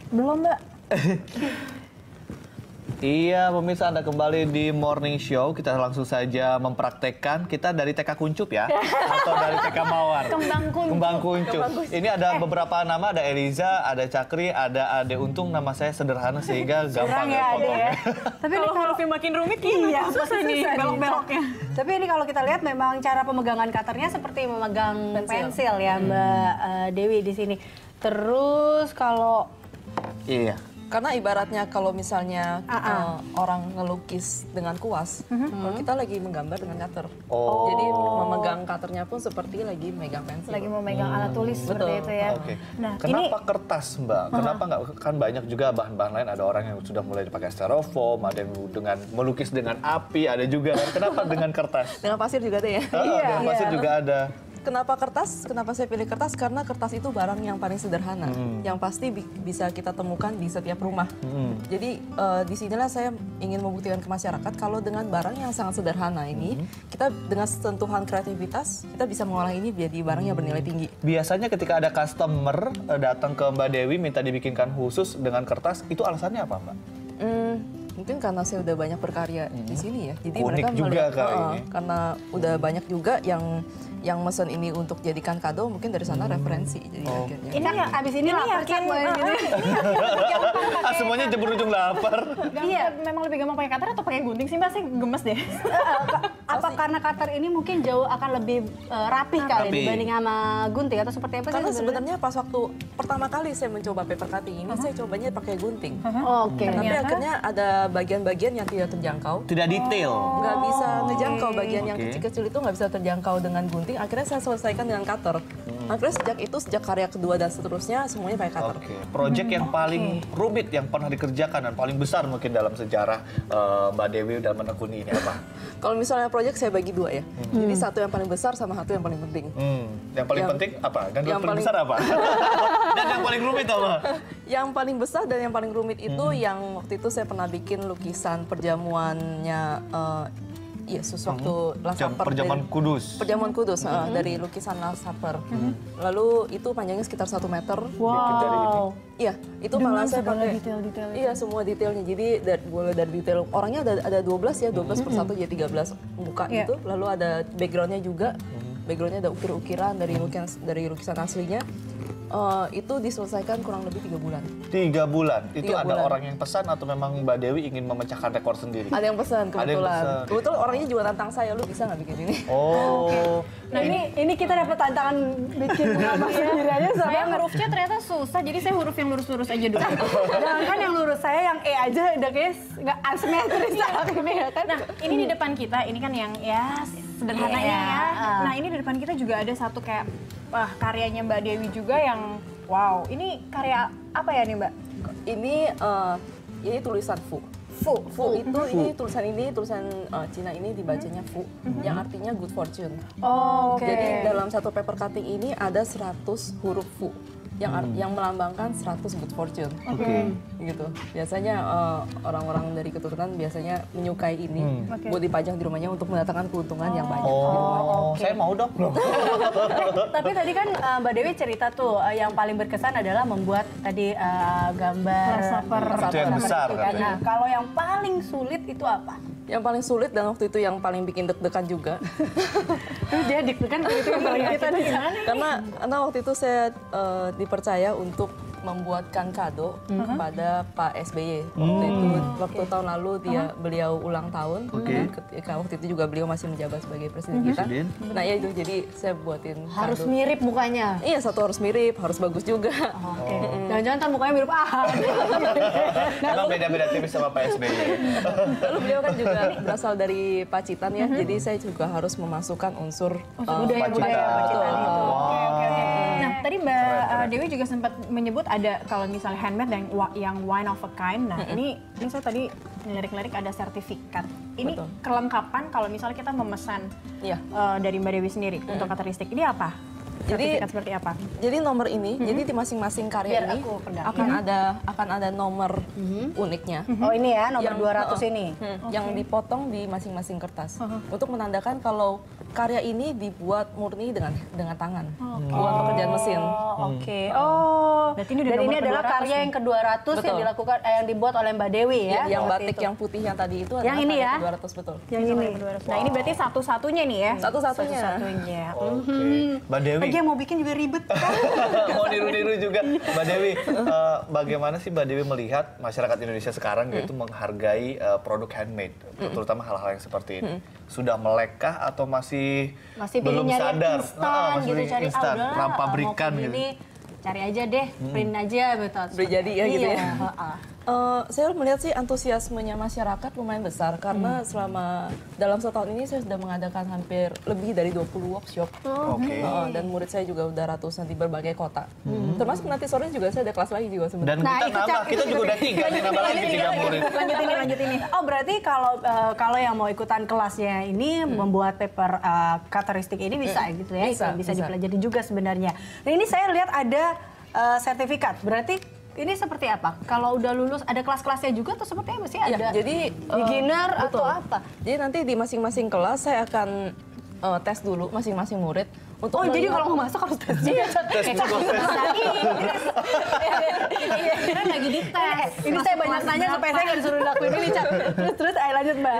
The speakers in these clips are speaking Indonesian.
Belum, Mbak. Iya, pemirsa, Anda kembali di Morning Show. Kita langsung saja mempraktekkan. Kita dari TK Kuncup ya, atau dari TK Mawar. Kembang Kuncup. Ini ada beberapa nama, ada Eliza, ada Cakri, ada Ade. Untung nama saya sederhana sehingga gampang ya, Ade ya. Tapi kalau hurufnya makin rumit, iya, susah nih belok-beloknya. Tapi ini kalau kita lihat memang cara pemegangan cutternya seperti memegang pensil ya, Mbak Dewi di sini. Terus kalau Iya. Karena ibaratnya kalau misalnya orang ngelukis dengan kuas, kalau kita lagi menggambar dengan cutter. Oh. Jadi memegang cutternya pun seperti lagi megang pensil. lagi memegang alat tulis seperti itu ya. Oke. Nah, Kenapa kertas, Mbak? Kenapa nggak? Kan banyak juga bahan-bahan lain. Ada orang yang sudah mulai dipakai styrofoam, ada yang dengan melukis dengan api, ada juga kan. Kenapa dengan kertas? Dengan pasir juga ada ya. Dengan pasir juga ada. Kenapa kertas? Kenapa saya pilih kertas? Karena kertas itu barang yang paling sederhana, yang pasti bisa kita temukan di setiap rumah. Jadi disinilah saya ingin membuktikan ke masyarakat kalau dengan barang yang sangat sederhana ini, kita dengan sentuhan kreativitas kita bisa mengolah ini menjadi barang yang bernilai tinggi. Biasanya ketika ada customer datang ke Mbak Dewi minta dibikinkan khusus dengan kertas, itu alasannya apa, Mbak? Mungkin karena saya udah banyak berkarya di sini ya, jadi Unik mereka juga melihat kali ini. karena udah banyak juga yang mesen ini untuk jadikan kado, mungkin dari sana referensi. Jadi akhirnya. ini abis ini lapar yakin, Semuanya berujung lapar. Iya, memang lebih gampang pakai cutter atau pakai gunting sih, Mbak? Saya gemes deh. apa karena cutter ini mungkin jauh akan lebih rapih kali dibanding sama gunting atau seperti apa sih? Karena sebenarnya pas waktu pertama kali saya mencoba paper cutting ini, saya cobanya pakai gunting. Oke. Tapi akhirnya ada bagian-bagian yang tidak terjangkau. Tidak detail. Nggak bisa ngejangkau bagian yang kecil-kecil itu nggak bisa terjangkau dengan gunting. Akhirnya saya selesaikan dengan cutter. Akhirnya sejak karya kedua dan seterusnya semuanya pakai cutter. Oke. Project yang paling rumit yang pernah dikerjakan dan paling besar mungkin dalam sejarah Mbak Dewi dalam menekuni ini apa? Kalau misalnya project saya bagi dua ya. Jadi satu yang paling besar sama satu yang paling penting. Yang paling penting apa? Dan yang paling besar apa? Dan yang paling rumit apa? Yang paling besar dan yang paling rumit itu yang waktu itu saya pernah bikin lukisan perjamuannya Yesus waktu Last Supper. Perjamuan Kudus. Perjamuan Kudus dari lukisan Last Supper. Lalu itu panjangnya sekitar 1 meter. Wow. Iya, itu malah saya pakai detail-detail. Iya, semua detailnya. Jadi mulai dari detail orangnya ada 12 ya, 12 per 1 jadi 13 muka itu. Lalu ada backgroundnya juga. Backgroundnya ada ukir-ukiran dari lukisan aslinya. Itu diselesaikan kurang lebih 3 bulan. 3 bulan? Itu 3 ada bulan. orang yang pesan atau memang Mbak Dewi ingin memecahkan rekor sendiri? Ada yang pesan kebetulan. Kebetulan orangnya juga tantang saya, lu bisa nggak bikin ini? Oh. Nah ini kita dapat tantangan bikin nama sendiri aja. Saya hurufnya ternyata susah, jadi saya huruf yang lurus-lurus aja dulu. Jangan kan yang lurus, saya yang E aja udah kayak nggak asimetris ini ya kan. Nah, ini di depan kita, ini kan yang ya sederhananya ya. Nah, ini di depan kita juga ada satu kayak karyanya Mbak Dewi juga yang wow. Ini karya apa ya nih, Mbak? Ini tulisan Fu. Fu itu ini tulisan Cina ini dibacanya Fu, yang artinya good fortune. Jadi dalam satu paper cutting ini ada 100 huruf Fu yang melambangkan 100 good fortune. Gitu. Biasanya orang-orang dari keturunan biasanya menyukai ini buat dipajang di rumahnya untuk mendatangkan keuntungan yang banyak di rumahnya. Saya mau dong. Tapi tadi kan Mbak Dewi cerita tuh yang paling berkesan adalah membuat tadi gambar Itu yang besar. Nah, kalau yang paling sulit itu apa? Yang paling sulit dan waktu itu yang paling bikin deg-degan juga. Dia deg-degan kalau itu yang paling kita Karena waktu itu saya dipercaya untuk membuatkan kado kepada Pak SBY. Waktu tahun lalu beliau ulang tahun. Ketika waktu itu juga beliau masih menjabat sebagai presiden kita. Nah ya itu jadi saya buatin harus kado. mirip mukanya. Iya, satu harus mirip, harus bagus juga. Jangan-jangan ntar mukanya mirip Emang beda-beda tipis sama Pak SBY. Lalu beliau kan juga berasal dari Pacitan ya. Jadi saya juga harus memasukkan unsur budaya Pacitan itu. Oke. Nah, tadi Mbak Dewi juga sempat menyebut ada kalau misalnya handmade yang one of a kind. Nah, ini saya tadi ngelirik-ngelirik ada sertifikat. Ini kelengkapan kalau misalnya kita memesan dari Mbak Dewi sendiri untuk karakteristik. Ini apa? Sertifikat seperti apa? Jadi nomor ini, jadi di masing-masing karya ini akan ada nomor uniknya. Oh ini ya, nomor 200 ini. Yang dipotong di masing-masing kertas. Untuk menandakan kalau karya ini dibuat murni dengan tangan, bukan pekerjaan mesin. Oke. Oh. Berarti ini udah dan ini nomor adalah 200 karya yang ke-200 yang Betul. dilakukan yang dibuat oleh Mbak Dewi ya. Yang waktu batik itu. yang putih yang tadi itu Yang adalah ini karya ya? ke-200 betul. Yang ini. Nah ini berarti satu-satunya nih ya? Satu-satunya. Satunya. Oke. Mbak Dewi, Lagi yang mau bikin juga ribet. mau niru-niru juga. Mbak Dewi, bagaimana sih Mbak Dewi melihat masyarakat Indonesia sekarang yaitu menghargai produk handmade, terutama hal-hal yang seperti ini? Sudah melekah atau masih Pengen belum nyari sadar? instan Masih gitu, cari instan, udahlah, prapabrikan mau gitu. ini, cari aja deh, print aja betul. Beli jadi ya gitu ya. Iya, heeh. Saya melihat sih antusiasmenya masyarakat lumayan besar karena selama dalam setahun ini saya sudah mengadakan hampir lebih dari 20 workshop. Oke. Dan murid saya juga udah ratusan di berbagai kota. Termasuk nanti sore juga saya ada kelas lagi juga sebenarnya. Dan Nah, kita ikut nambah, cak- kita juga udah 3 nih, nambah lagi 3 murid. Lanjut ini. Oh berarti kalau yang mau ikutan kelasnya ini membuat paper karakteristik ini bisa gitu ya? Bisa dipelajari juga sebenarnya. Nah ini saya lihat ada sertifikat. Berarti ini seperti apa? Kalau udah lulus ada kelas-kelasnya juga atau seperti apa sih? Ada Ya, jadi beginner atau betul. apa? Jadi nanti di masing-masing kelas saya akan tes dulu masing-masing murid untuk Oh jadi melihat- kalau mau masuk harus tes juga. Tes psikotes. Kira lagi dites. Ini saya banyak nanya supaya saya nggak disuruh lakuin ini, Cak. Terus ayo lanjut Mbak.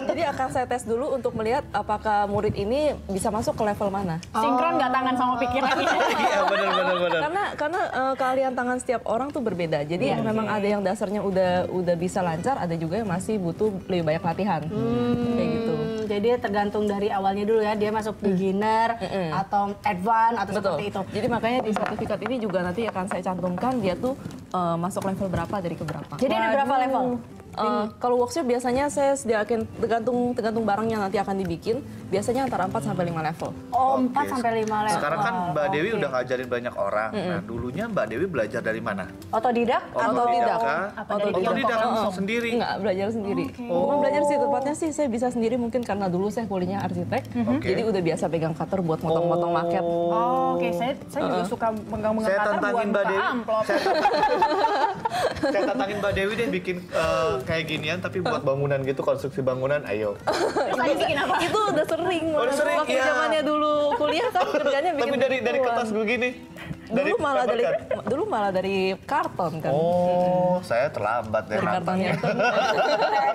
Jadi akan saya tes dulu untuk melihat apakah murid ini bisa masuk ke level mana. Sinkron nggak tangan sama pikirannya? Iya, benar. Karena keahlian tangan setiap orang tuh berbeda. Jadi memang ada yang dasarnya udah bisa lancar, ada juga yang masih butuh lebih banyak latihan. Kayak gitu. Jadi tergantung dari awalnya dulu ya, dia masuk beginner atau advance atau Betul. seperti itu. Jadi makanya di sertifikat ini juga nanti akan saya cantumkan dia tuh masuk level berapa dari ke berapa. Jadi ada berapa level? Kalau workshop biasanya saya sediakan tergantung barangnya nanti akan dibikin, biasanya antara 4 sampai 5 level. Oh, Oke. 4 sampai 5 level. Sekarang kan Mbak Dewi Oke. udah ngajarin banyak orang. Nah, dulunya Mbak Dewi belajar dari mana? Otodidak atau Otodidak. kah? Apa dari Otodidak tiongkok? langsung sendiri. Enggak, belajar sendiri. Bukan belajar sih, tepatnya sih saya bisa sendiri mungkin karena dulu saya kuliahnya arsitek. Oke. Jadi udah biasa pegang cutter buat motong-motong maket. Oh, oke. Saya juga suka megang-megang Saya cutter buat tantangin Mbak buka Dewi. amplop. Saya tantangin Mbak Dewi deh bikin kayak ginian tapi buat bangunan gitu, konstruksi bangunan, ayo. Saya bikin apa? Itu udah sering. Oh, udah sering, Waktu iya. zamannya dulu kuliah kan kerjanya bikin Tapi dari gituan. kertas begini. Dulu malah paper dari cut. dari karton kan. Oh, saya terlambat deh Dari kartonnya. nantangnya.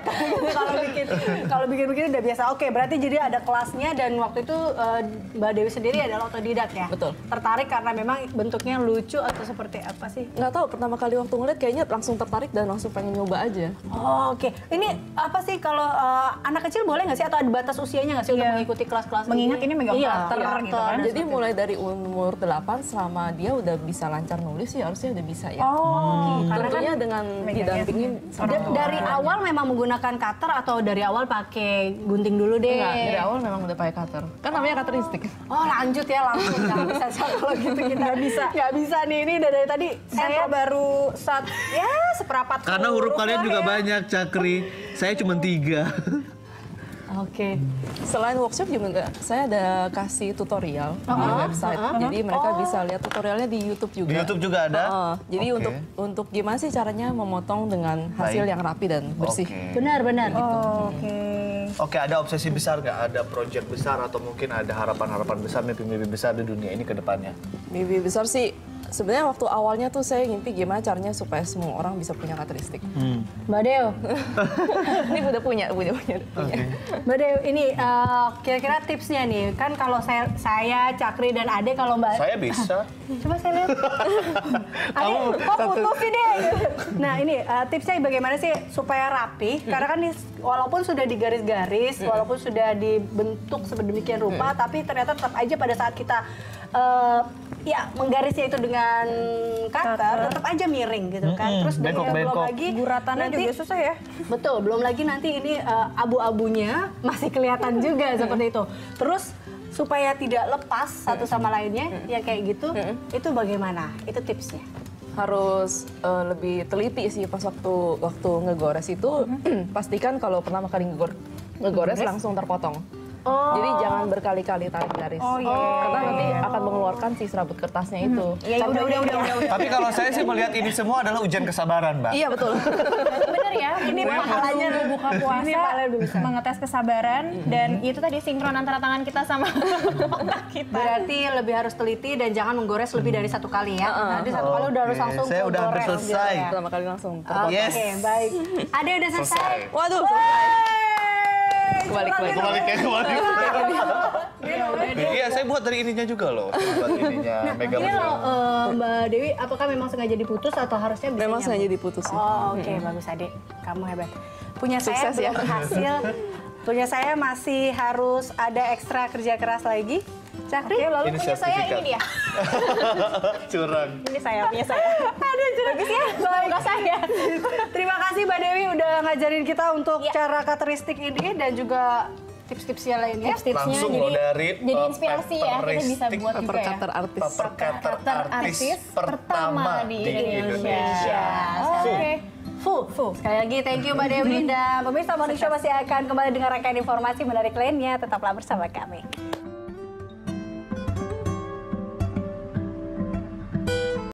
kalau bikin begini udah biasa. Oke, berarti jadi ada kelasnya dan waktu itu Mbak Dewi sendiri adalah otodidak ya? Betul. Tertarik karena memang bentuknya lucu atau seperti apa sih? Nggak tahu pertama kali waktu ngeliat kayaknya langsung tertarik dan langsung pengen nyoba aja. Oh, oke. Ini apa sih kalau anak kecil boleh nggak sih atau ada batas usianya nggak sih untuk mengikuti kelas-kelas Mengingat ini megang karakter gitu kan. Jadi mulai dari umur 8 selama dia udah bisa lancar nulis sih harusnya udah bisa ya. Oh, karena kan Tentunya dengan didampingin dari awal memang menggunakan cutter atau dari awal pakai gunting dulu deh? Enggak, dari awal memang udah pakai cutter. Kan namanya cutteristik. Oh lanjut ya langsung nggak bisa Cak, kalau gitu kita nggak bisa nih ini dari tadi saya baru seperempat Karena huruf kalian juga banyak, Cakri. Saya cuma 3. Oke. Selain workshop juga saya ada kasih tutorial di website. Jadi mereka bisa lihat tutorialnya di YouTube juga. Di YouTube juga ada? Jadi Oke. untuk gimana sih caranya memotong dengan hasil Baik. yang rapi dan bersih. Oke. Benar. Oke, ada obsesi besar nggak? Ada project besar atau mungkin ada harapan-harapan besar, mimpi-mimpi besar di dunia ini ke depannya? Mimpi besar sih sebenarnya waktu awalnya tuh saya ngimpi gimana caranya supaya semua orang bisa punya karakteristik. Mbak Deo, Ini udah punya. Mbak Deo ini kira-kira tipsnya nih kan kalau saya Cakri dan Ade kalau Mbak Saya bisa. coba saya lihat. Ade, kok putus sih deh? Nah ini tipsnya bagaimana sih supaya rapi? Karena kan walaupun sudah digaris-garis, walaupun sudah dibentuk sedemikian rupa, tapi ternyata tetap aja pada saat kita menggarisnya itu dengan cutter, tetap aja miring gitu kan. Terus belum Bengkok-bengkok. lagi Guratannya nanti- juga susah ya. Betul, belum lagi nanti ini abu-abunya masih kelihatan juga seperti itu. Terus supaya tidak lepas satu sama lainnya, ya kayak gitu, itu bagaimana? Itu tipsnya. Harus lebih teliti sih pas waktu ngegores itu pastikan kalau pertama kali ngegores langsung terpotong. Jadi jangan berkali-kali tarik garis. Karena nanti akan mengeluarkan si serabut kertasnya itu. Ya udah. Tapi kalau saya sih melihat ini semua adalah ujian kesabaran, Mbak. Iya betul. Benar bener ya. Ini pahalanya buka puasa, mengetes kesabaran dan itu tadi sinkron antara tangan kita sama otak kita. Berarti lebih harus teliti dan jangan menggores lebih dari 1 kali ya. Nanti 1 kali udah harus langsung Saya udah hampir menggoreng selesai. gitu ya. Pertama kali langsung. Oke, baik. Ada udah selesai. Waduh, Kebalik. Iya, saya buat dari ininya juga loh. Buat ininya Mega Ini Mesra. loh, Mbak Dewi, apakah memang sengaja diputus atau harusnya bisa memang nyambung? sengaja diputus sih. Oh, oke, bagus Adik. Kamu hebat. Punya saya Sukses ya. belum berhasil. Punya saya masih harus ada ekstra kerja keras lagi. Cakri, Lalu Ini punya saya sertifikat. ini dia. Curang. Ini saya punya saya. Aduh, bagus ya. Semoga saya. Terima kasih Mbak Dewi udah ngajarin kita untuk Iya. cara karakteristik ini dan juga tips-tipsnya lainnya. Tips-tipsnya Langsung jadi loh dari, jadi inspirasi ya kita bisa paperistik, buat juga Paper ya. cutter artis. Paper cutter Cutter artis pertama di Indonesia. Oke. Fu. Sekali lagi thank you Mbak Dewi dan pemirsa Morning Show masih akan kembali dengan rangkaian informasi menarik lainnya. Tetaplah bersama kami.